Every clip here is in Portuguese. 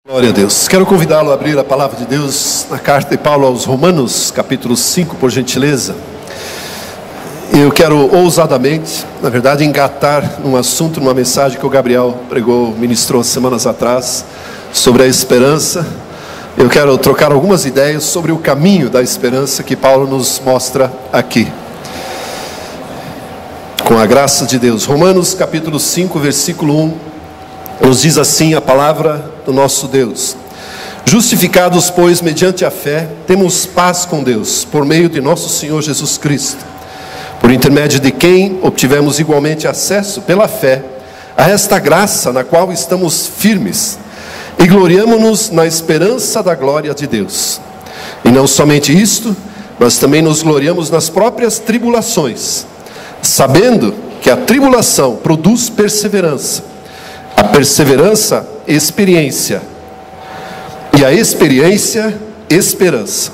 Glória a Deus. Quero convidá-lo a abrir a palavra de Deus na carta de Paulo aos Romanos, capítulo 5, por gentileza. Eu quero ousadamente, na verdade, engatar num assunto, numa mensagem que o Gabriel ministrou semanas atrás, sobre a esperança. Eu quero trocar algumas ideias sobre o caminho da esperança que Paulo nos mostra aqui. Com a graça de Deus. Romanos, capítulo 5, versículo 1. Nos diz assim a palavra do nosso Deus: justificados, pois, mediante a fé, temos paz com Deus, por meio de nosso Senhor Jesus Cristo, por intermédio de quem obtivemos igualmente acesso, pela fé, a esta graça na qual estamos firmes, e gloriamo-nos na esperança da glória de Deus. E não somente isto, mas também nos gloriamos nas próprias tribulações, sabendo que a tribulação produz perseverança, a perseverança, experiência, e a experiência, esperança.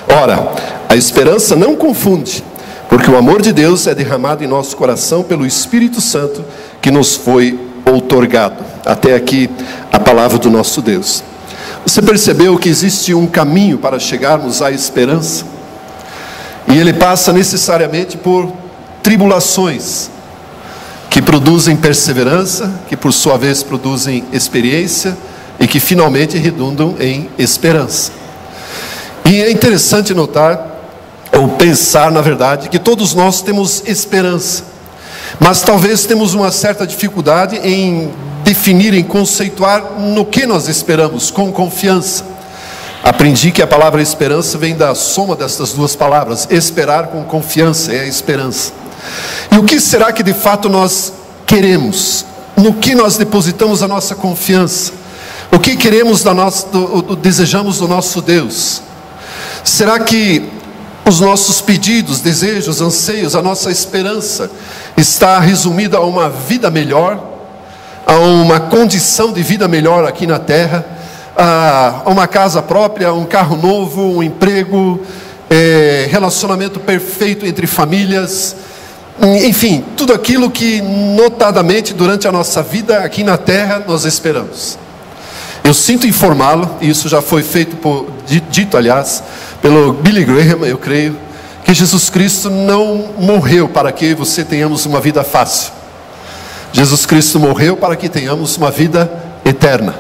Ora, a esperança não confunde, porque o amor de Deus é derramado em nosso coração pelo Espírito Santo que nos foi outorgado. Até aqui a palavra do nosso Deus. Você percebeu que existe um caminho para chegarmos à esperança? E ele passa necessariamente por tribulações, que produzem perseverança, que por sua vez produzem experiência, e que finalmente redundam em esperança. E é interessante notar, ou pensar na verdade, que todos nós temos esperança, mas talvez temos uma certa dificuldade em definir, em conceituar no que nós esperamos, com confiança. Aprendi que a palavra esperança vem da soma dessas duas palavras, esperar com confiança, é a esperança. E o que será que de fato nós queremos? No que nós depositamos a nossa confiança? O que queremos desejamos do nosso Deus? Será que os nossos pedidos, desejos, anseios, a nossa esperança está resumida a uma vida melhor, a uma condição de vida melhor aqui na terra, a uma casa própria, um carro novo, um emprego, relacionamento perfeito entre famílias, enfim, tudo aquilo que notadamente durante a nossa vida aqui na terra nós esperamos? Eu sinto informá-lo, e isso já foi dito aliás, pelo Billy Graham, eu creio, que Jesus Cristo não morreu para que você tenhamos uma vida fácil. Jesus Cristo morreu para que tenhamos uma vida eterna.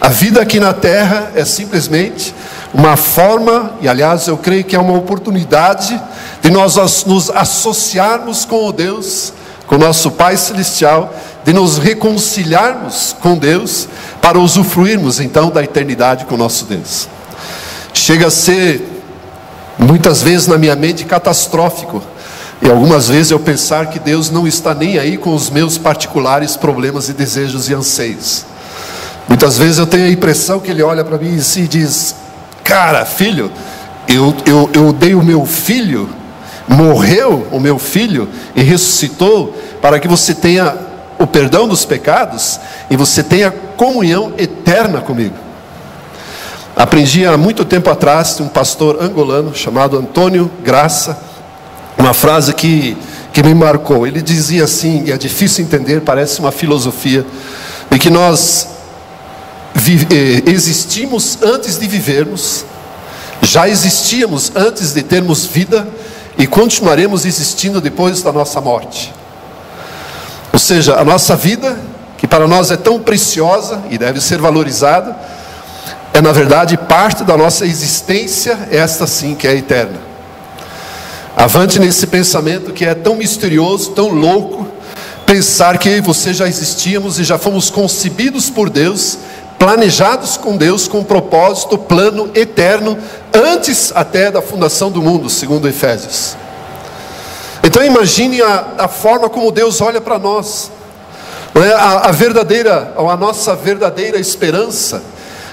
A vida aqui na terra é simplesmente uma forma, e aliás eu creio que é uma oportunidade de nós nos associarmos com o Deus, com o nosso Pai Celestial, de nos reconciliarmos com Deus, para usufruirmos então da eternidade com o nosso Deus. Chega a ser, muitas vezes na minha mente, catastrófico, e algumas vezes eu pensar que Deus não está nem aí com os meus particulares problemas e desejos e anseios. Muitas vezes eu tenho a impressão que Ele olha para mim e diz: cara, filho, eu dei o meu filho, morreu o meu filho e ressuscitou para que você tenha o perdão dos pecados e você tenha comunhão eterna comigo. Aprendi há muito tempo atrás de um pastor angolano chamado Antônio Graça, uma frase que me marcou. Ele dizia assim, e é difícil entender, parece uma filosofia, de que nós existimos antes de vivermos, já existíamos antes de termos vida e continuaremos existindo depois da nossa morte. Ou seja, a nossa vida, que para nós é tão preciosa e deve ser valorizada, é na verdade parte da nossa existência, esta sim que é eterna. Avante nesse pensamento que é tão misterioso, tão louco, pensar que eu e você já existíamos e já fomos concebidos por Deus, planejados com Deus, com um propósito, plano eterno, antes até da fundação do mundo, segundo Efésios. Então imagine a forma como Deus olha para nós, não é? A nossa verdadeira esperança,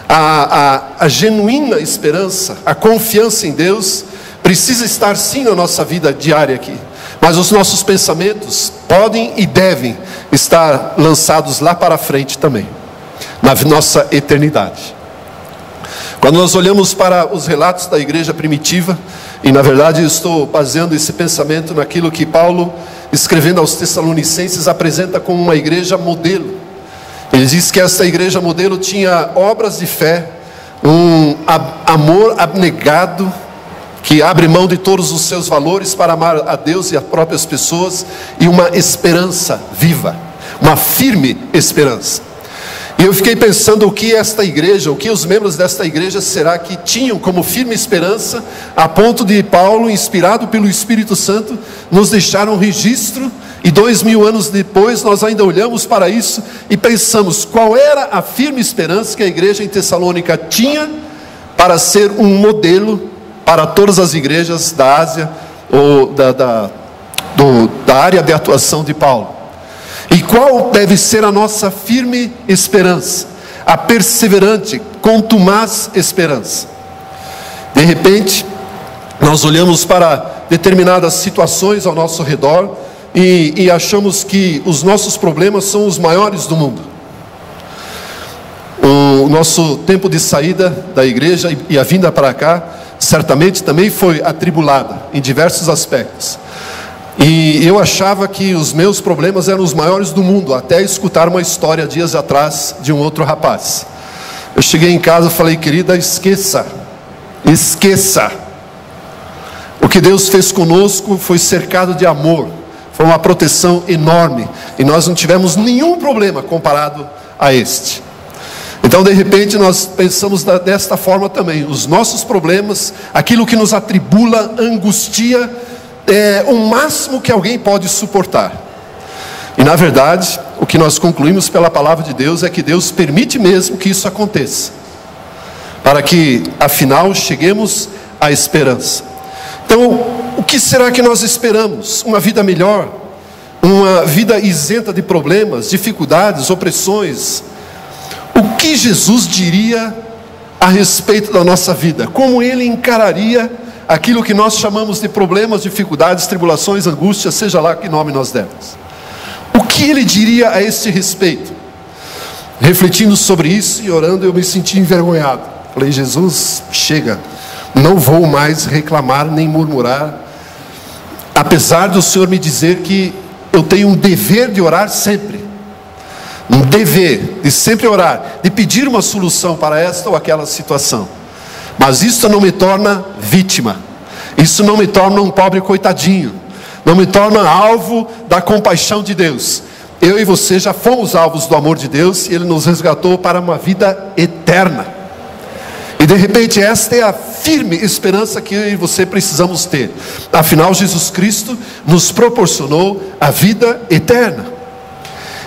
a genuína esperança, a confiança em Deus, precisa estar sim na nossa vida diária aqui, mas os nossos pensamentos podem e devem estar lançados lá para frente também, na nossa eternidade. Quando nós olhamos para os relatos da igreja primitiva, e na verdade eu estou baseando esse pensamento naquilo que Paulo, escrevendo aos Tessalonicenses, apresenta como uma igreja modelo, Ele diz que esta igreja modelo tinha obras de fé, um amor abnegado, que abre mão de todos os seus valores para amar a Deus e as próprias pessoas, e uma esperança viva, uma firme esperança. E eu fiquei pensando o que esta igreja, o que os membros desta igreja será que tinham como firme esperança, a ponto de Paulo, inspirado pelo Espírito Santo, nos deixar um registro, e 2000 anos depois nós ainda olhamos para isso e pensamos qual era a firme esperança que a igreja em Tessalônica tinha para ser um modelo para todas as igrejas da Ásia, ou da área de atuação de Paulo. E qual deve ser a nossa firme esperança? A perseverante, contumaz esperança. De repente, nós olhamos para determinadas situações ao nosso redor e achamos que os nossos problemas são os maiores do mundo. O nosso tempo de saída da igreja e a vinda para cá, certamente também foi atribulada em diversos aspectos. E eu achava que os meus problemas eram os maiores do mundo, até escutar uma história dias atrás de um outro rapaz. Eu cheguei em casa e falei: querida, esqueça. O que Deus fez conosco foi cercado de amor, foi uma proteção enorme, e nós não tivemos nenhum problema comparado a este. Então, de repente, nós pensamos desta forma também: os nossos problemas, aquilo que nos atribula, angustia, é o máximo que alguém pode suportar. E na verdade, o que nós concluímos pela palavra de Deus é que Deus permite mesmo que isso aconteça, para que afinal cheguemos à esperança. Então, o que será que nós esperamos? Uma vida melhor, uma vida isenta de problemas, dificuldades, opressões. O que Jesus diria a respeito da nossa vida? Como Ele encararia aquilo que nós chamamos de problemas, dificuldades, tribulações, angústias, seja lá que nome nós demos? O que Ele diria a esse respeito? Refletindo sobre isso e orando, eu me senti envergonhado. Falei: Jesus, chega, não vou mais reclamar nem murmurar, apesar do Senhor me dizer que eu tenho um dever de orar sempre, um dever de sempre orar, de pedir uma solução para esta ou aquela situação. Mas isso não me torna vítima, isso não me torna um pobre coitadinho, não me torna alvo da compaixão de Deus. Eu e você já fomos alvos do amor de Deus, e Ele nos resgatou para uma vida eterna. E de repente esta é a firme esperança que eu e você precisamos ter. Afinal, Jesus Cristo nos proporcionou a vida eterna.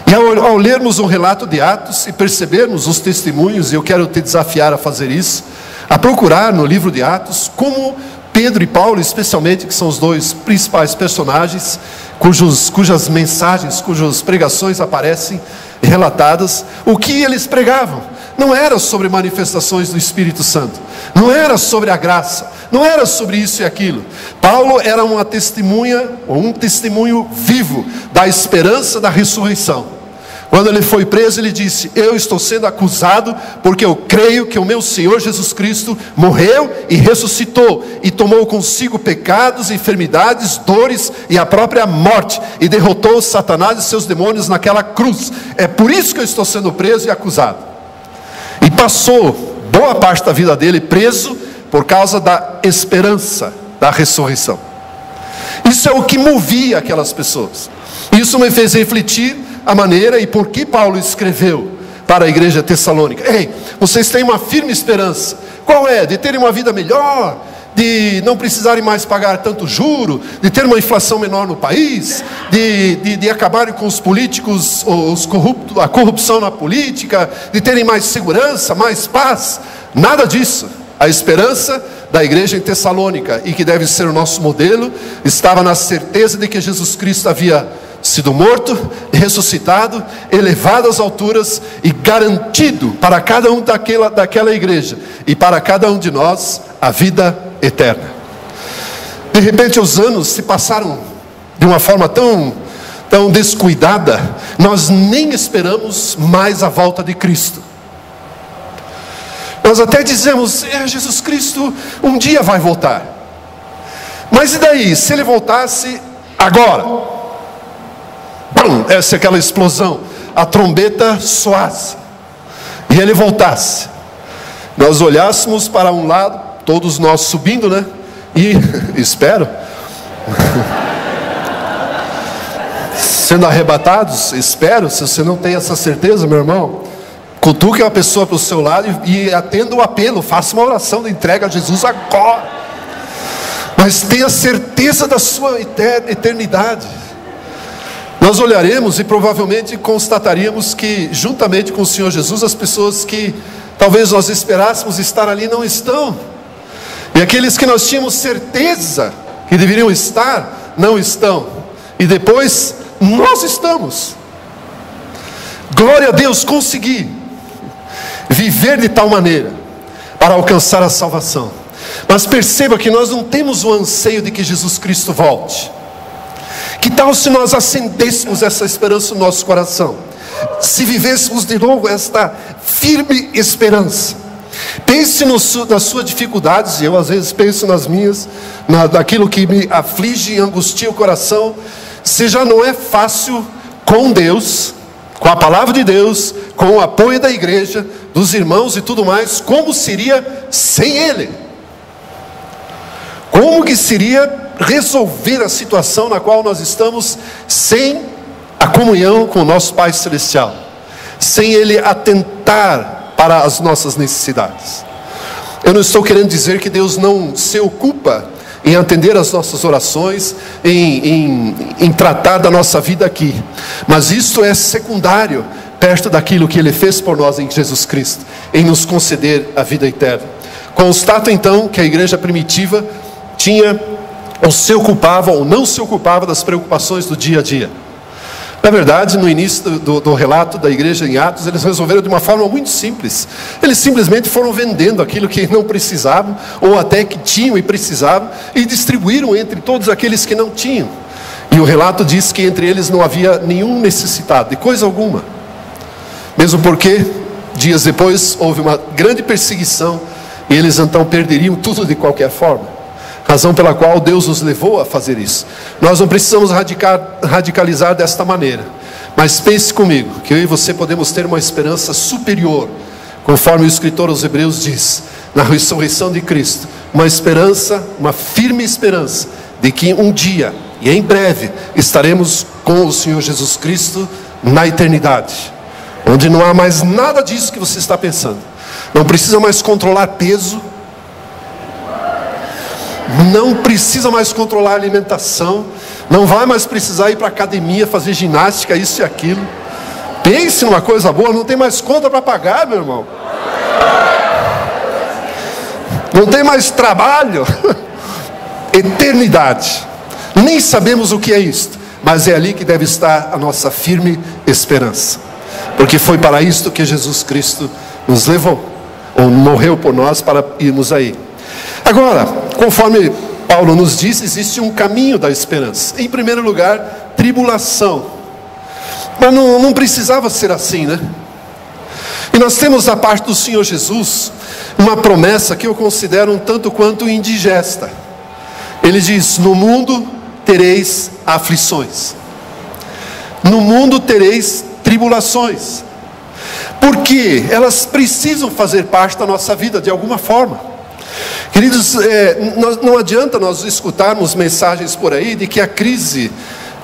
E ao lermos um relato de Atos e percebermos os testemunhos, e eu quero te desafiar a fazer isso, a procurar no livro de Atos como Pedro e Paulo, especialmente, que são os dois principais personagens, cujas mensagens, cujas pregações aparecem relatadas, o que eles pregavam. Não era sobre manifestações do Espírito Santo, não era sobre a graça, não era sobre isso e aquilo. Paulo era uma testemunha, ou um testemunho vivo da esperança da ressurreição. Quando ele foi preso, ele disse: eu estou sendo acusado porque eu creio que o meu Senhor Jesus Cristo morreu e ressuscitou, e tomou consigo pecados, enfermidades, dores e a própria morte, e derrotou Satanás e seus demônios naquela cruz. É por isso que eu estou sendo preso e acusado. E passou boa parte da vida dele preso por causa da esperança da ressurreição. Isso é o que movia aquelas pessoas. Isso me fez refletir a maneira e por que Paulo escreveu para a igreja tessalônica: ei, vocês têm uma firme esperança. Qual é? De terem uma vida melhor, de não precisarem mais pagar tanto juro, de ter uma inflação menor no país, de acabarem com os políticos, a corrupção na política, de terem mais segurança, mais paz. Nada disso. A esperança da igreja em Tessalônica, e que deve ser o nosso modelo, estava na certeza de que Jesus Cristo havia sido morto, ressuscitado, elevado às alturas e garantido para cada um daquela igreja e para cada um de nós a vida eterna. De repente os anos se passaram de uma forma tão descuidada, nós nem esperamos mais a volta de Cristo. Nós até dizemos: Jesus Cristo um dia vai voltar. Mas e daí? Se Ele voltasse agora? Essa é aquela explosão. a trombeta soasse e ele voltasse, nós olhássemos para um lado, todos nós subindo, né? E espero sendo arrebatados, espero. Se você não tem essa certeza, meu irmão, cutuque uma pessoa para o seu lado e atenda o apelo, faça uma oração de entrega a Jesus agora, mas tenha certeza da sua eternidade. Nós olharemos e provavelmente constataríamos que, juntamente com o Senhor Jesus, as pessoas que talvez nós esperássemos estar ali não estão, e aqueles que nós tínhamos certeza que deveriam estar, não estão, e depois nós estamos. Glória a Deus, consegui viver de tal maneira para alcançar a salvação. Mas perceba que nós não temos o anseio de que Jesus Cristo volte. Que tal se nós acendêssemos essa esperança no nosso coração? Se vivêssemos de novo esta firme esperança. Pense nas suas dificuldades, e eu às vezes penso nas minhas, naquilo que me aflige e angustia o coração. Se já não é fácil com Deus, com a palavra de Deus, com o apoio da igreja, dos irmãos e tudo mais, como seria sem Ele? Como que seria resolver a situação na qual nós estamos sem a comunhão com o nosso Pai Celestial, sem Ele atentar para as nossas necessidades? Eu não estou querendo dizer que Deus não se ocupa em atender as nossas orações, em tratar da nossa vida aqui, mas isso é secundário perto daquilo que Ele fez por nós em Jesus Cristo, em nos conceder a vida eterna. Constato então que a igreja primitiva tinha ou se ocupava ou não se ocupava das preocupações do dia a dia. Na verdade, no início do relato da igreja em Atos, eles resolveram de uma forma muito simples. Eles simplesmente foram vendendo aquilo que não precisavam, ou até que tinham e precisavam, e distribuíram entre todos aqueles que não tinham. E o relato diz que entre eles não havia nenhum necessitado de coisa alguma. Mesmo porque, dias depois, houve uma grande perseguição, e eles então perderiam tudo de qualquer forma. Razão pela qual Deus nos levou a fazer isso. Nós não precisamos radicalizar desta maneira, mas pense comigo, que eu e você podemos ter uma esperança superior, conforme o escritor aos Hebreus diz, na ressurreição de Cristo, uma esperança, uma firme esperança, de que um dia, e em breve, estaremos com o Senhor Jesus Cristo na eternidade, onde não há mais nada disso que você está pensando. Não precisa mais controlar peso, não precisa mais controlar a alimentação, não vai mais precisar ir para a academia, fazer ginástica, isso e aquilo. Pense numa coisa boa, não tem mais conta para pagar, meu irmão. Não tem mais trabalho. Eternidade. Nem sabemos o que é isto, mas é ali que deve estar a nossa firme esperança. Porque foi para isto que Jesus Cristo nos levou, ou morreu por nós para irmos aí. Agora, conforme Paulo nos diz, existe um caminho da esperança. Em primeiro lugar, tribulação. Mas não precisava ser assim, né? E nós temos da parte do Senhor Jesus uma promessa que eu considero um tanto quanto indigesta. Ele diz: no mundo tereis aflições, no mundo tereis tribulações, porque elas precisam fazer parte da nossa vida de alguma forma. Queridos, não adianta nós escutarmos mensagens por aí de que a crise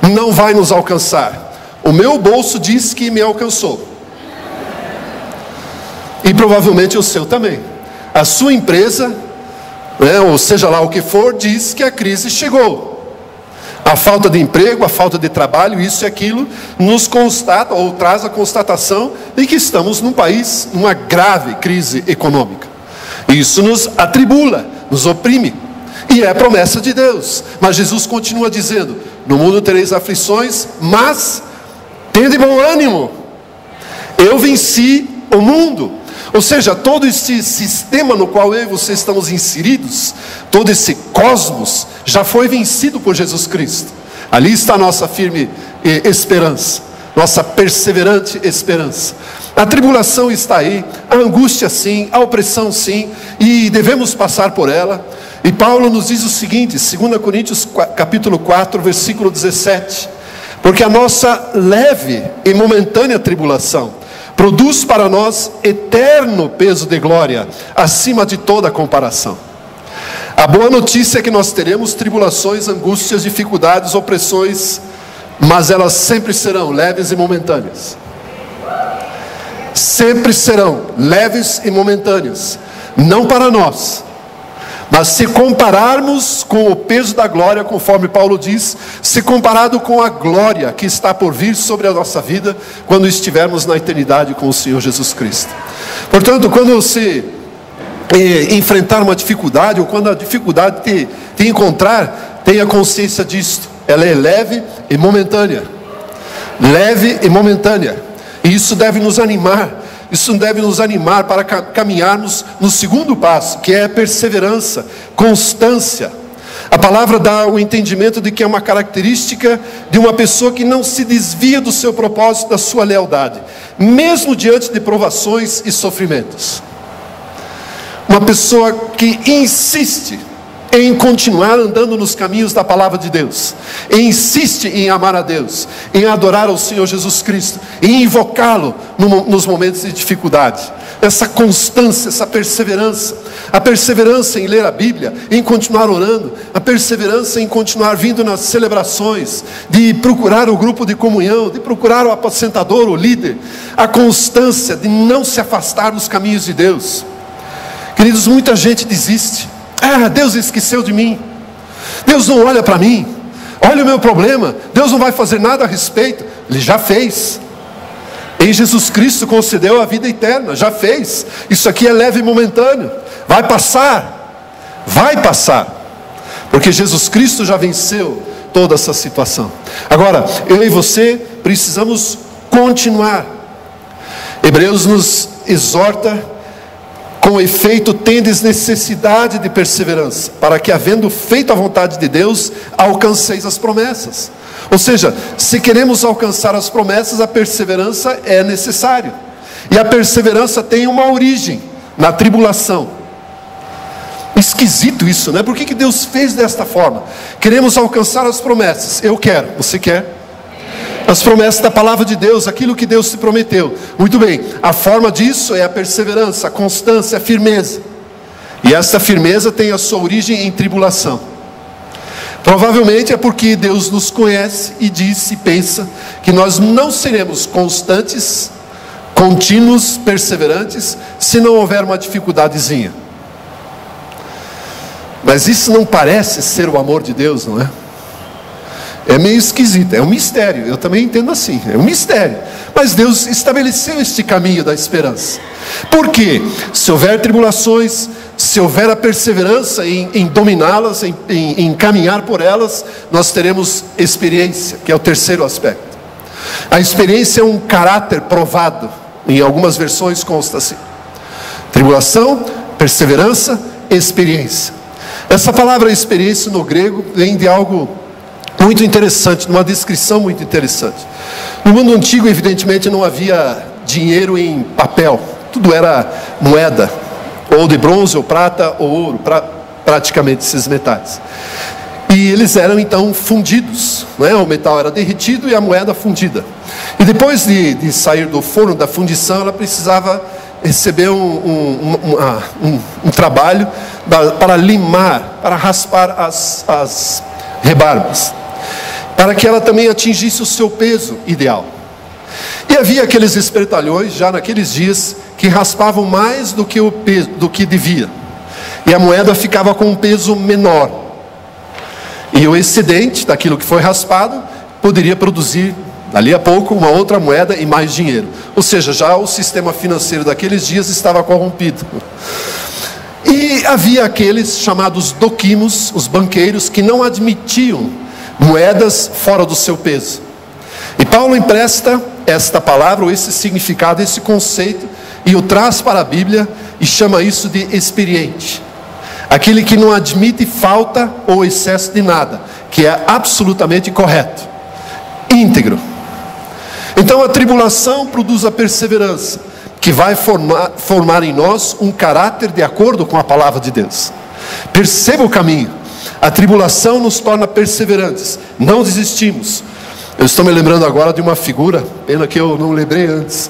não vai nos alcançar. O meu bolso diz que me alcançou, e provavelmente o seu também. A sua empresa, ou seja lá o que for, diz que a crise chegou. A falta de emprego, a falta de trabalho, isso e aquilo, nos constata ou traz a constatação de que estamos num país, numa grave crise econômica. Isso nos atribula, nos oprime, e é a promessa de Deus. Mas Jesus continua dizendo: no mundo tereis aflições, mas tende bom ânimo, eu venci o mundo. Ou seja, todo esse sistema no qual eu e você estamos inseridos, todo esse cosmos, já foi vencido por Jesus Cristo. Ali está a nossa firme esperança, nossa perseverante esperança. A tribulação está aí, a angústia sim, a opressão sim, e devemos passar por ela. E Paulo nos diz o seguinte, 2 Coríntios capítulo 4, versículo 17: Porque a nossa leve e momentânea tribulação produz para nós eterno peso de glória, acima de toda comparação. A boa notícia é que nós teremos tribulações, angústias, dificuldades, opressões, mas elas sempre serão leves e momentâneas. Sempre serão leves e momentâneas. Não para nós, mas se compararmos com o peso da glória, conforme Paulo diz, se comparado com a glória que está por vir sobre a nossa vida, quando estivermos na eternidade com o Senhor Jesus Cristo. Portanto, quando você enfrentar uma dificuldade, ou quando a dificuldade te encontrar, tenha consciência disto. Ela é leve e momentânea. Leve e momentânea. E isso deve nos animar. Isso deve nos animar para caminharmos no segundo passo, que é a perseverança, constância. A palavra dá o entendimento de que é uma característica de uma pessoa que não se desvia do seu propósito, da sua lealdade, mesmo diante de provações e sofrimentos. Uma pessoa que insiste em continuar andando nos caminhos da palavra de Deus, insiste em amar a Deus, em adorar ao Senhor Jesus Cristo, em invocá-lo nos momentos de dificuldade. Essa constância, essa perseverança, a perseverança em ler a Bíblia, em continuar orando, a perseverança em continuar vindo nas celebrações, de procurar o grupo de comunhão, de procurar o apacentador, o líder, a constância de não se afastar dos caminhos de Deus. Queridos, muita gente desiste. Deus esqueceu de mim, Deus não olha para mim, olha o meu problema, Deus não vai fazer nada a respeito. Ele já fez. Em Jesus Cristo concedeu a vida eterna, já fez. Isso aqui é leve e momentâneo, vai passar, porque Jesus Cristo já venceu toda essa situação. Agora, eu e você precisamos continuar. Hebreus nos exorta: com efeito, tendes necessidade de perseverança, para que, havendo feito a vontade de Deus, alcanceis as promessas. Ou seja, se queremos alcançar as promessas, a perseverança é necessária. E a perseverança tem uma origem na tribulação. Esquisito isso, né? Por que Deus fez desta forma? Queremos alcançar as promessas. Eu quero, você quer? As promessas da palavra de Deus, aquilo que Deus te prometeu. Muito bem, a forma disso é a perseverança, a constância, a firmeza. E esta firmeza tem a sua origem em tribulação. Provavelmente é porque Deus nos conhece e diz e pensa que nós não seremos constantes, contínuos, perseverantes, se não houver uma dificuldadezinha. Mas isso não parece ser o amor de Deus, não é? É meio esquisito, é um mistério. Eu também entendo assim, é um mistério. Mas Deus estabeleceu este caminho da esperança. Por quê? Se houver tribulações, se houver a perseverança em dominá-las, em caminhar por elas, nós teremos experiência, que é o terceiro aspecto. A experiência é um caráter provado. Em algumas versões consta assim: tribulação, perseverança, experiência. Essa palavra experiência no grego vem de algo muito interessante, numa descrição muito interessante. No mundo antigo, evidentemente, não havia dinheiro em papel. Tudo era moeda, ou de bronze, ou prata, ou ouro, praticamente esses metais. E eles eram então fundidos, né? O metal era derretido e a moeda fundida. E depois de sair do forno da fundição, ela precisava receber um trabalho para limar, para raspar as rebarbas, para que ela também atingisse o seu peso ideal. E havia aqueles espertalhões, já naqueles dias, que raspavam mais do que o peso, do que devia. E a moeda ficava com um peso menor. E o excedente daquilo que foi raspado poderia produzir, dali a pouco, uma outra moeda e mais dinheiro. Ou seja, já o sistema financeiro daqueles dias estava corrompido. E havia aqueles chamados doquimos, os banqueiros, que não admitiam moedas fora do seu peso. E Paulo empresta esta palavra, ou esse significado, esse conceito, e o traz para a Bíblia e chama isso de experiente. Aquele que não admite falta ou excesso de nada, que é absolutamente correto, íntegro. Então a tribulação produz a perseverança, que vai formar em nós um caráter de acordo com a palavra de Deus. Perceba o caminho. A tribulação nos torna perseverantes, não desistimos. Eu estou me lembrando agora de uma figura, pena que eu não lembrei antes,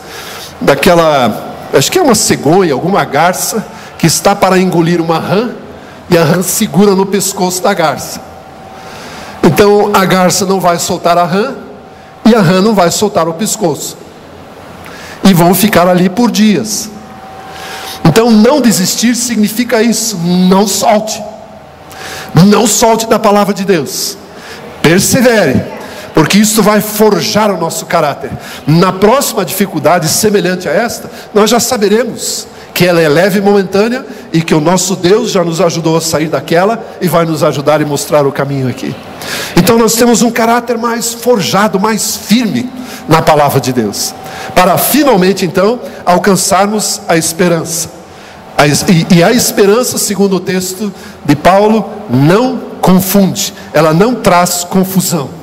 daquela, acho que é uma cegonha, alguma garça, que está para engolir uma rã, e a rã segura no pescoço da garça. Então a garça não vai soltar a rã, e a rã não vai soltar o pescoço, e vão ficar ali por dias. Então não desistir significa isso, não solte da palavra de Deus, persevere, porque isso vai forjar o nosso caráter. Na próxima dificuldade semelhante a esta, nós já saberemos que ela é leve e momentânea, e que o nosso Deus já nos ajudou a sair daquela, e vai nos ajudar e mostrar o caminho aqui. Então nós temos um caráter mais forjado, mais firme na palavra de Deus, para finalmente então alcançarmos a esperança. E a esperança, segundo o texto de Paulo, não confunde, ela não traz confusão.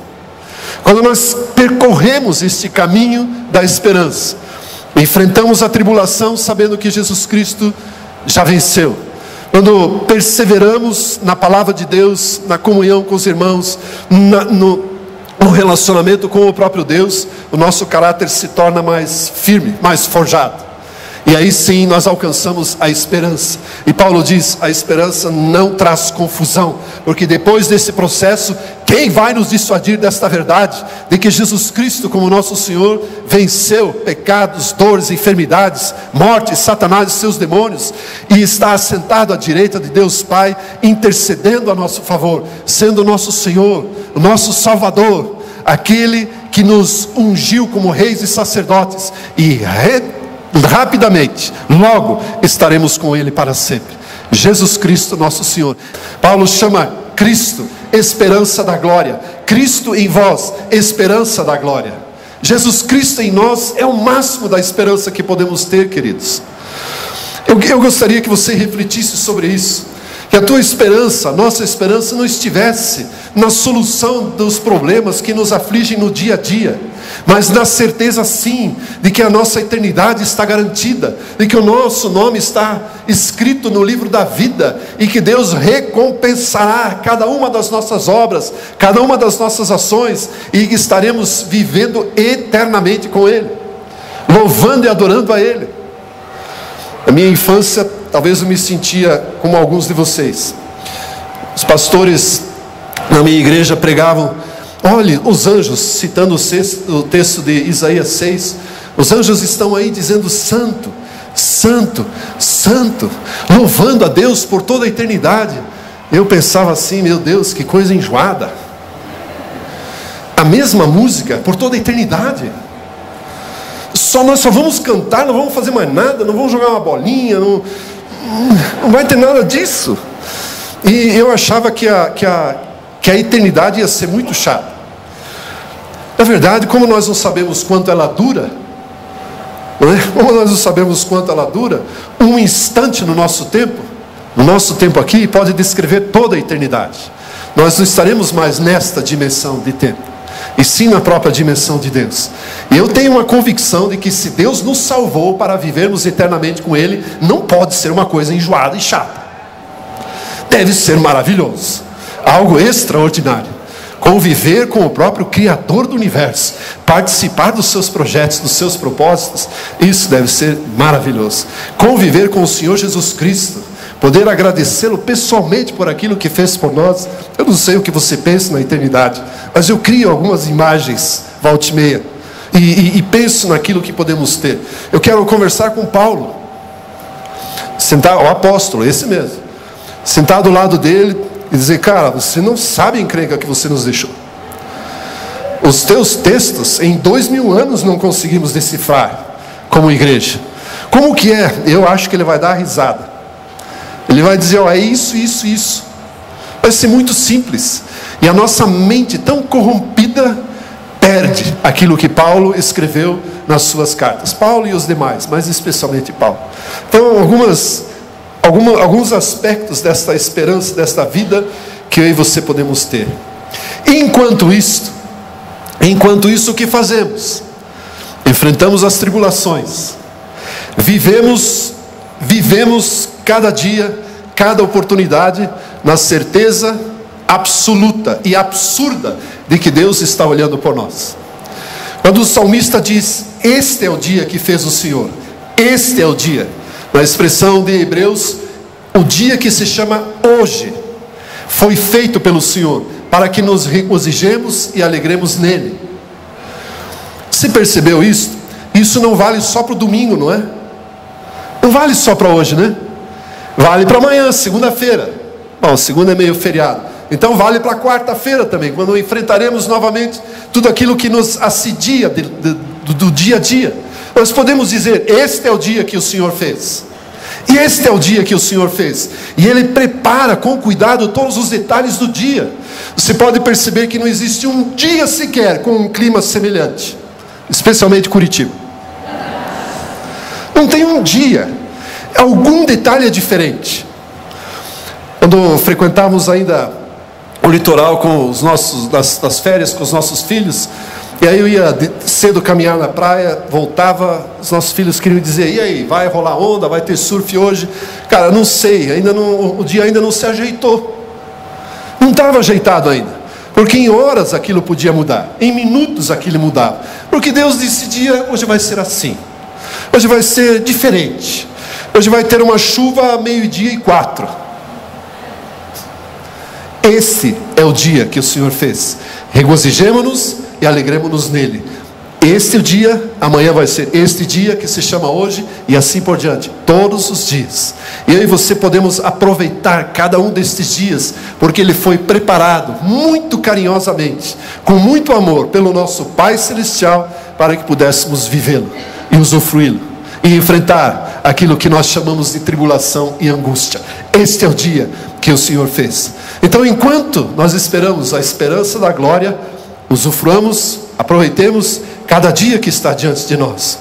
Quando nós percorremos este caminho da esperança, enfrentamos a tribulação sabendo que Jesus Cristo já venceu. Quando perseveramos na palavra de Deus, na comunhão com os irmãos, no relacionamento com o próprio Deus, o nosso caráter se torna mais firme, mais forjado. E aí sim nós alcançamos a esperança. E Paulo diz, a esperança não traz confusão, porque depois desse processo, quem vai nos dissuadir desta verdade, de que Jesus Cristo, como nosso Senhor, venceu pecados, dores, enfermidades, morte, Satanás e seus demônios, e está assentado à direita de Deus Pai, intercedendo a nosso favor, sendo o nosso Senhor, o nosso Salvador, aquele que nos ungiu como reis e sacerdotes, e rapidamente, logo estaremos com Ele para sempre. Jesus Cristo nosso Senhor. Paulo chama Cristo esperança da glória. Cristo em vós, esperança da glória. Jesus Cristo em nós é o máximo da esperança que podemos ter, queridos. Eu gostaria que você refletisse sobre isso, que a tua esperança, a nossa esperança não estivesse na solução dos problemas que nos afligem no dia a dia, mas na certeza sim, de que a nossa eternidade está garantida, de que o nosso nome está escrito no livro da vida, e que Deus recompensará cada uma das nossas obras, cada uma das nossas ações, e que estaremos vivendo eternamente com Ele, louvando e adorando a Ele. Na minha infância, talvez eu me sentia como alguns de vocês. Os pastores na minha igreja pregavam, olhe, os anjos, citando o texto de Isaías 6, os anjos estão aí dizendo santo, santo, santo, louvando a Deus por toda a eternidade. Eu pensava assim, meu Deus, que coisa enjoada. A mesma música por toda a eternidade. Nós só vamos cantar, não vamos fazer mais nada, não vamos jogar uma bolinha, não vai ter nada disso. E eu achava que a eternidade ia ser muito chata. Na verdade, como nós não sabemos quanto ela dura, não é? Como nós não sabemos quanto ela dura, um instante no nosso tempo aqui pode descrever toda a eternidade. Nós não estaremos mais nesta dimensão de tempo, e sim na própria dimensão de Deus. E eu tenho uma convicção de que se Deus nos salvou para vivermos eternamente com Ele, não pode ser uma coisa enjoada e chata. Deve ser maravilhoso, algo extraordinário. Conviver com o próprio Criador do Universo, participar dos seus projetos, dos seus propósitos, isso deve ser maravilhoso. Conviver com o Senhor Jesus Cristo, poder agradecê-lo pessoalmente por aquilo que fez por nós. Eu não sei o que você pensa na eternidade, mas eu crio algumas imagens, volta e meia, e penso naquilo que podemos ter. Eu quero conversar com Paulo, sentar, o apóstolo, esse mesmo, sentar do lado dele e dizer, cara, você não sabe a encrenca que você nos deixou. Os teus textos, em 2000 anos não conseguimos decifrar como igreja. Como que é? Eu acho que ele vai dar a risada. Ele vai dizer, é isso, isso, isso. Vai ser muito simples. E a nossa mente tão corrompida perde aquilo que Paulo escreveu nas suas cartas. Paulo e os demais, mas especialmente Paulo. Então, alguns aspectos desta esperança, desta vida, que eu e você podemos ter. Enquanto isso, o que fazemos? Enfrentamos as tribulações. Vivemos cada dia, cada oportunidade, na certeza absoluta e absurda de que Deus está olhando por nós. Quando o salmista diz: este é o dia que fez o Senhor, este é o dia, na expressão de Hebreus, o dia que se chama hoje, foi feito pelo Senhor, para que nos regozijemos e alegremos nele. Você percebeu isso? Isso não vale só para o domingo, não é? Não vale só para hoje, né? Vale para amanhã, segunda-feira. Bom, segunda é meio feriado. Então vale para quarta-feira também, quando enfrentaremos novamente tudo aquilo que nos assedia do dia a dia. Nós podemos dizer: este é o dia que o Senhor fez. E este é o dia que o Senhor fez. E Ele prepara com cuidado todos os detalhes do dia. Você pode perceber que não existe um dia sequer com um clima semelhante, especialmente Curitiba. Não tem um dia, algum detalhe é diferente. Quando frequentávamos ainda o litoral com os nossos, das férias com os nossos filhos, e aí eu ia cedo caminhar na praia, voltava, os nossos filhos queriam dizer: e aí, vai rolar onda, vai ter surf hoje? Cara, não sei, o dia ainda não se ajeitou. Não estava ajeitado ainda, porque em horas aquilo podia mudar, em minutos aquilo mudava, porque Deus decidia: hoje vai ser assim, hoje vai ser diferente, hoje vai ter uma chuva a 12:04. Esse é o dia que o Senhor fez. Regozijemo-nos e alegremos-nos nele. Este é o dia, amanhã vai ser este dia que se chama hoje, e assim por diante, todos os dias. E eu e você podemos aproveitar cada um destes dias, porque ele foi preparado muito carinhosamente, com muito amor, pelo nosso Pai Celestial, para que pudéssemos vivê-lo e usufruí-lo, e enfrentar aquilo que nós chamamos de tribulação e angústia. Este é o dia que o Senhor fez. Então, enquanto nós esperamos a esperança da glória, usufruamos, aproveitemos cada dia que está diante de nós.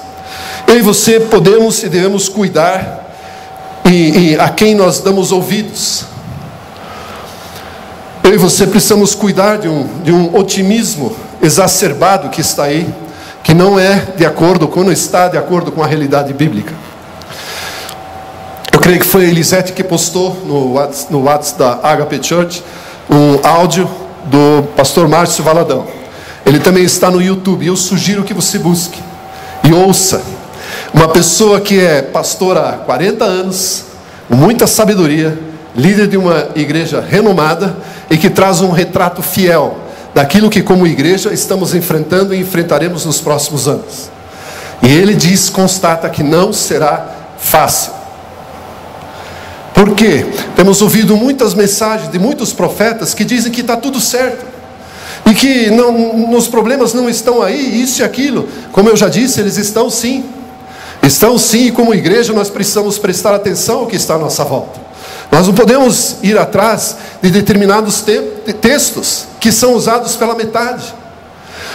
Eu e você podemos e devemos cuidar e a quem nós damos ouvidos. Eu e você precisamos cuidar de um otimismo exacerbado que está aí, que não está de acordo com a realidade bíblica. Eu creio que foi a Elisete que postou no WhatsApp da Agape Church um áudio do pastor Márcio Valadão. Ele também está no YouTube, e eu sugiro que você busque e ouça. Uma pessoa que é pastora há 40 anos, com muita sabedoria, líder de uma igreja renomada, e que traz um retrato fiel daquilo que como igreja estamos enfrentando e enfrentaremos nos próximos anos. E ele constata que não será fácil. Por quê? Temos ouvido muitas mensagens de muitos profetas que dizem que está tudo certo, e que os problemas não estão aí, isso e aquilo. Como eu já disse, eles estão sim, e como igreja nós precisamos prestar atenção ao que está à nossa volta. Nós não podemos ir atrás de determinados textos que são usados pela metade.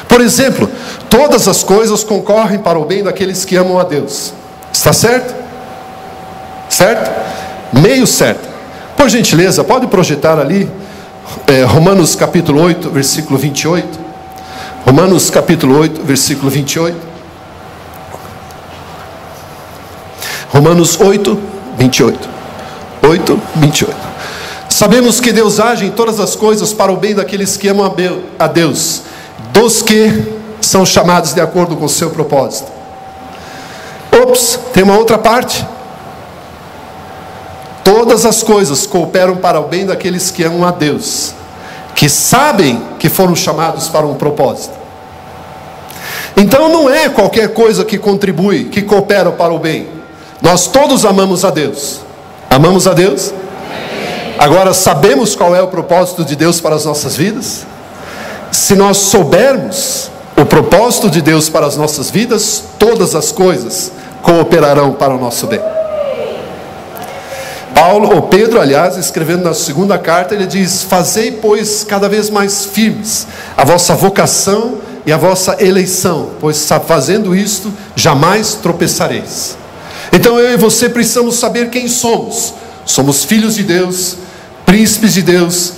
Por exemplo, todas as coisas concorrem para o bem daqueles que amam a Deus. Está certo? Certo? Meio certo. Por gentileza, pode projetar ali Romanos capítulo 8, versículo 28. Romanos capítulo 8, versículo 28. Romanos 8, 28. 8, 28. Sabemos que Deus age em todas as coisas para o bem daqueles que amam a Deus, dos que são chamados de acordo com o seu propósito. Tem uma outra parte. Todas as coisas cooperam para o bem daqueles que amam a Deus, que sabem que foram chamados para um propósito. Então não é qualquer coisa que contribui, que coopera para o bem. Nós todos amamos a Deus. Amamos a Deus? Agora, sabemos qual é o propósito de Deus para as nossas vidas? Se nós soubermos o propósito de Deus para as nossas vidas, todas as coisas cooperarão para o nosso bem. Pedro, aliás, escrevendo na segunda carta, ele diz: fazei, pois, cada vez mais firmes a vossa vocação e a vossa eleição, pois fazendo isto, jamais tropeçareis. Então eu e você precisamos saber quem somos. Somos filhos de Deus, príncipes de Deus,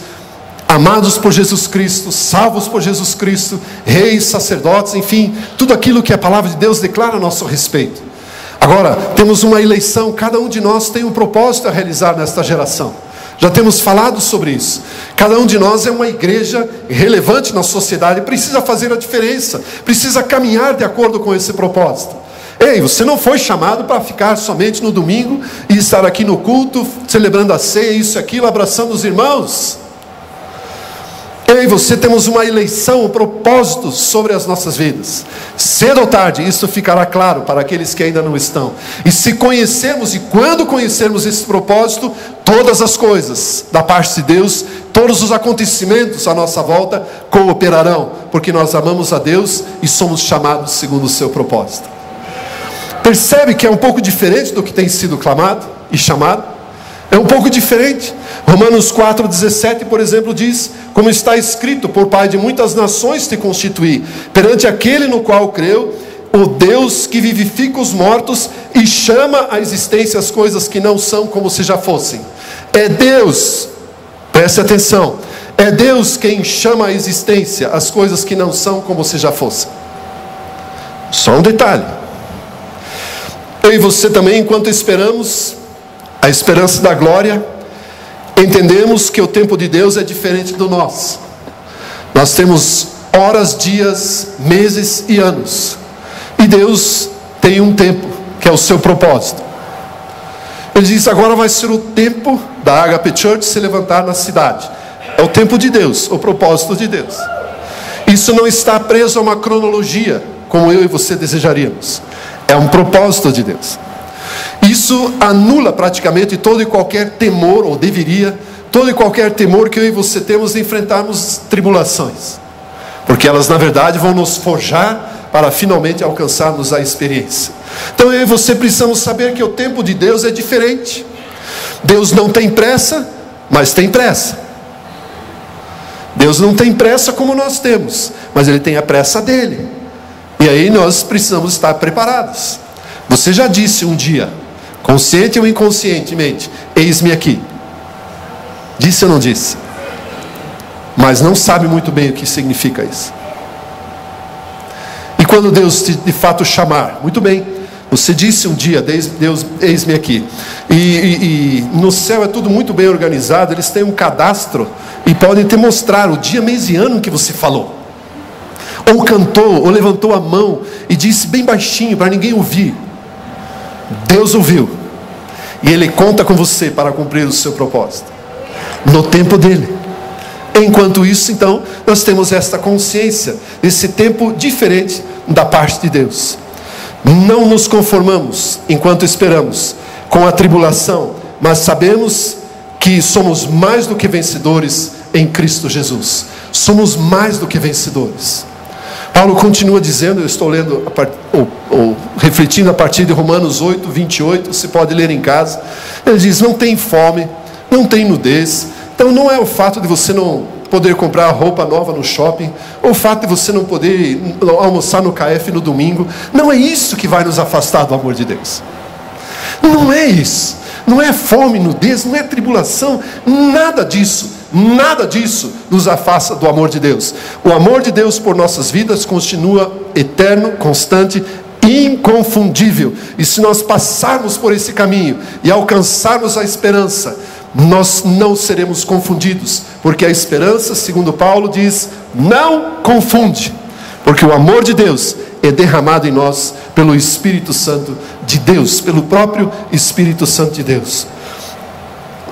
amados por Jesus Cristo, salvos por Jesus Cristo, reis, sacerdotes, enfim, tudo aquilo que a palavra de Deus declara a nosso respeito. Agora, temos uma eleição, cada um de nós tem um propósito a realizar nesta geração. Já temos falado sobre isso. Cada um de nós é uma igreja relevante na sociedade, precisa fazer a diferença, precisa caminhar de acordo com esse propósito. Ei, você não foi chamado para ficar somente no domingo e estar aqui no culto, celebrando a ceia, isso e aquilo, abraçando os irmãos. Ei, você, temos uma eleição, um propósito sobre as nossas vidas. Cedo ou tarde, isso ficará claro para aqueles que ainda não estão. E se conhecermos, e quando conhecermos esse propósito, todas as coisas da parte de Deus, todos os acontecimentos à nossa volta cooperarão, porque nós amamos a Deus e somos chamados segundo o seu propósito. Percebe que é um pouco diferente do que tem sido clamado e chamado? É um pouco diferente. Romanos 4,17, por exemplo, diz: como está escrito, por Pai de muitas nações te constituí, perante aquele no qual creu, o Deus que vivifica os mortos e chama à existência as coisas que não são como se já fossem. É Deus, preste atenção, é Deus quem chama à existência as coisas que não são como se já fossem. Só um detalhe. Eu e você também, enquanto esperamos a esperança da glória, entendemos que o tempo de Deus é diferente do nosso. Nós temos horas, dias, meses e anos. E Deus tem um tempo, que é o seu propósito. Ele diz: agora vai ser o tempo da Agape Church se levantar na cidade. É o tempo de Deus, o propósito de Deus. Isso não está preso a uma cronologia, como eu e você desejaríamos. É um propósito de Deus. Isso anula praticamente todo e qualquer temor, ou deveria, todo e qualquer temor que eu e você temos de enfrentarmos tribulações. Porque elas, na verdade, vão nos forjar para finalmente alcançarmos a experiência. Então eu e você precisamos saber que o tempo de Deus é diferente. Deus não tem pressa, mas tem pressa. Deus não tem pressa como nós temos, mas Ele tem a pressa dEle. E aí nós precisamos estar preparados. Você já disse um dia, consciente ou inconscientemente: eis-me aqui. Disse ou não disse? Mas não sabe muito bem o que significa isso. E quando Deus te de fato chamar, muito bem, você disse um dia: Deus, eis-me aqui. E no céu é tudo muito bem organizado, eles têm um cadastro e podem te mostrar o dia, mês e ano que você falou, ou cantou, ou levantou a mão e disse bem baixinho para ninguém ouvir. Deus ouviu, e Ele conta com você para cumprir o seu propósito, no tempo dEle. Enquanto isso, então, nós temos esta consciência, esse tempo diferente da parte de Deus. Não nos conformamos, enquanto esperamos, com a tribulação, mas sabemos que somos mais do que vencedores em Cristo Jesus. Somos mais do que vencedores. Paulo continua dizendo, eu estou lendo, refletindo a partir de Romanos 8, 28, você pode ler em casa. Ele diz: não tem fome, não tem nudez. Então não é o fato de você não poder comprar roupa nova no shopping, ou o fato de você não poder almoçar no KF no domingo. Não é isso que vai nos afastar do amor de Deus. Não é isso. Não é fome, nudez, não é tribulação, nada disso. Nada disso nos afasta do amor de Deus. O amor de Deus por nossas vidas continua eterno, constante, inconfundível. E se nós passarmos por esse caminho e alcançarmos a esperança, nós não seremos confundidos, porque a esperança, segundo Paulo diz, não confunde, porque o amor de Deus é derramado em nós pelo Espírito Santo de Deus, pelo próprio Espírito Santo de Deus.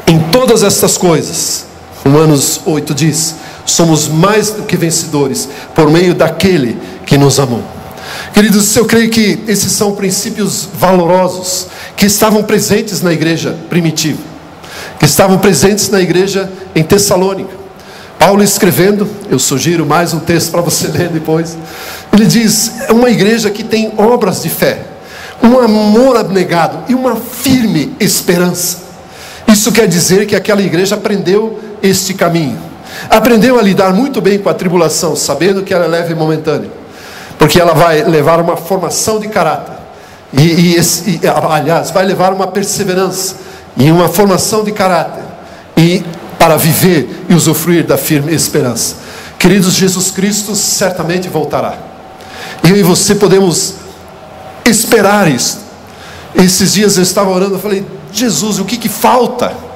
Em todas essas coisas, Romanos 8 diz: somos mais do que vencedores por meio daquele que nos amou. Queridos, eu creio que esses são princípios valorosos que estavam presentes na igreja primitiva, que estavam presentes na igreja em Tessalônica. Paulo escrevendo, eu sugiro mais um texto para você ler depois. Ele diz: é uma igreja que tem obras de fé, um amor abnegado e uma firme esperança. Isso quer dizer que aquela igreja aprendeu este caminho, aprendeu a lidar muito bem com a tribulação, sabendo que ela é leve e momentânea, porque ela vai levar uma formação de caráter, aliás, vai levar uma perseverança e uma formação de caráter, e para viver e usufruir da firme esperança. Queridos, Jesus Cristo certamente voltará, e eu e você podemos esperar isso. Esses dias eu estava orando, eu falei: Jesus, o que falta?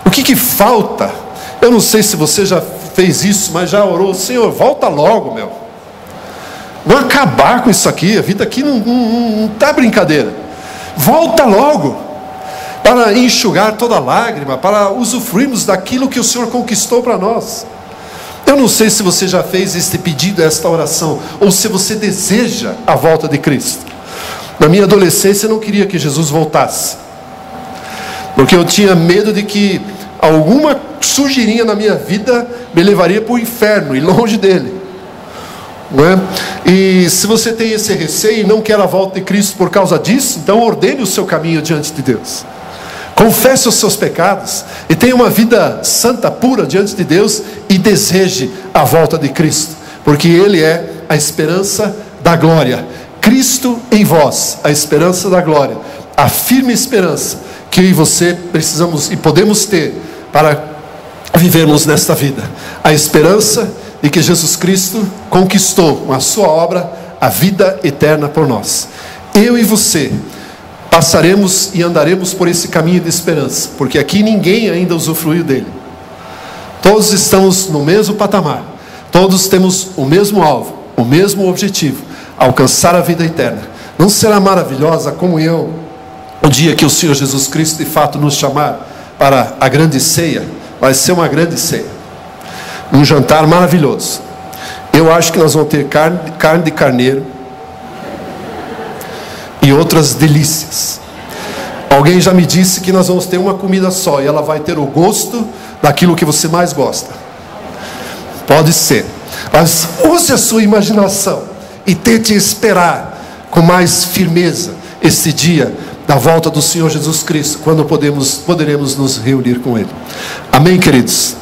O que falta? Eu não sei se você já fez isso, mas já orou: Senhor, volta logo, meu. Vamos acabar com isso aqui. A vida aqui não está brincadeira. Volta logo, para enxugar toda lágrima, para usufruirmos daquilo que o Senhor conquistou para nós. Eu não sei se você já fez este pedido, esta oração, ou se você deseja a volta de Cristo. Na minha adolescência eu não queria que Jesus voltasse, porque eu tinha medo de que alguma sujeirinha na minha vida me levaria para o inferno e longe dele, não é? E se você tem esse receio e não quer a volta de Cristo por causa disso, então ordene o seu caminho diante de Deus, confesse os seus pecados e tenha uma vida santa, pura diante de Deus, e deseje a volta de Cristo, porque Ele é a esperança da glória. Cristo em vós, a esperança da glória, a firme esperança que eu e você precisamos e podemos ter para vivermos nesta vida. A esperança de que Jesus Cristo conquistou com a sua obra a vida eterna por nós. Eu e você passaremos e andaremos por esse caminho de esperança, porque aqui ninguém ainda usufruiu dele. Todos estamos no mesmo patamar, todos temos o mesmo alvo, o mesmo objetivo: alcançar a vida eterna. Não será maravilhosa como o dia que o Senhor Jesus Cristo de fato nos chamar para a grande ceia? Vai ser uma grande ceia, um jantar maravilhoso. Eu acho que nós vamos ter carne de carneiro e outras delícias. Alguém já me disse que nós vamos ter uma comida só, e ela vai ter o gosto daquilo que você mais gosta. Pode ser, mas use a sua imaginação e tente esperar com mais firmeza esse dia da volta do Senhor Jesus Cristo, quando poderemos nos reunir com Ele. Amém, queridos?